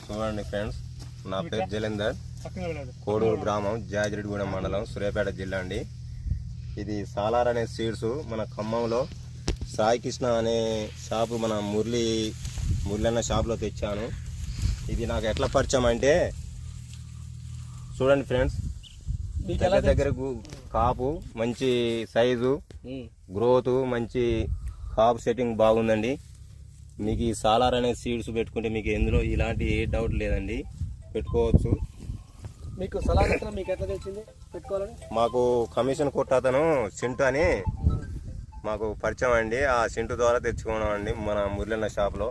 చూడండి ఫ్రెండ్స్, నా పేరు జలంధర్, కోడూరు గ్రామం, జాజిరెడ్డిగూడెం మండలం, సూర్యాపేట జిల్లా అండి. ఇది సాలార్ అనే సీడ్స్ మన ఖమ్మంలో సాయి కృష్ణ అనే షాపు, మన మురళి అన్న షాప్లో తెచ్చాను. ఇది నాకు ఎట్లా పరిచయం అంటే, చూడండి ఫ్రెండ్స్, దగ్గర కాపు మంచి సైజు, గ్రోత్ మంచి, కాపు సెట్టింగ్ బాగుందండి. మీకు ఈ సాలార్ అనే సీడ్స్ పెట్టుకుంటే మీకు ఎందులో ఇలాంటి ఏ డౌట్ లేదండి, పెట్టుకోవచ్చు. మీకు సలార్ మీకు ఎట్లా తెలిసింది పెట్టుకోవాలని? మాకు కమిషన్ కొట్టతను చింటు అని మాకు పరిచయం అండి. ఆ చింటు ద్వారా తెచ్చుకున్నాం అండి మన మురళన్న షాప్లో,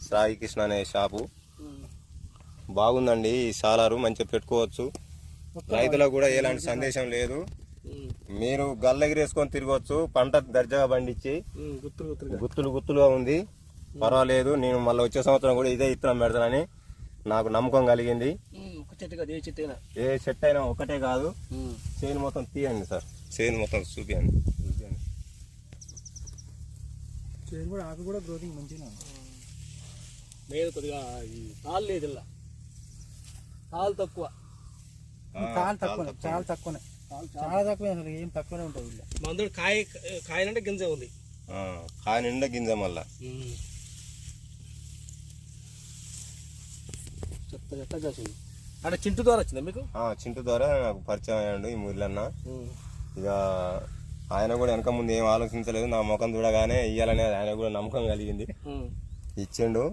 సాయి కృష్ణ అనే షాపు. బాగుందండి ఈ సాలారు, మంచిగా పెట్టుకోవచ్చు. రైతులకు కూడా ఎలాంటి సందేశం లేదు. మీరు గల్లెగిరేసుకొని తిరగవచ్చు. పంట దర్జాగా పండించి గుత్తులుగా ఉంది, పర్వాలేదు. నేను మళ్ళీ వచ్చే సంవత్సరం కూడా ఇదే ఇత్తనం పెడతానని నాకు నమ్మకం కలిగింది. ఏ చెట్టు అయినా ఒకటే కాదు, చేను మొత్తం తీయండి సార్, చేను మొత్తం చూపియండి. ఆకు కూడా గ్రోతింగ్ మంచిగా లేదు, కొద్దిగా తాళ్ళు లేదు, ఇలా తాళ్ళు తక్కువ, చాలా తక్కువనే, చాలా తక్కువ, అసలు ఏం తక్కువనే ఉంటుంది. మందుడు కాయ నిండా గింజ ఉంది, కాయ నిండా గింజ. మళ్ళా చెత్త కాసింది. అంటే చింటు ద్వారా వచ్చిందా మీకు? చింటు ద్వారా నాకు పరిచయం అయ్యాడు ఈ మురళన్న. ఇక ఆయన కూడా వెనక ముందు ఏం ఆలోచించలేదు, నా ముఖం చూడగానే ఇయ్యాలనే ఆయన కూడా నమ్మకం కలిగింది, ఇచ్చిండు.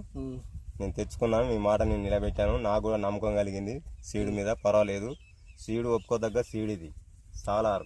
నేను తెచ్చుకున్నాను, మీ మాట నేను నిలబెట్టాను. నాకు కూడా నమ్మకం కలిగింది సీడ్ మీద. పర్వాలేదు, సీడ్ ఒప్పుకోదగ్గ సీడ్ ఇది సాలార్.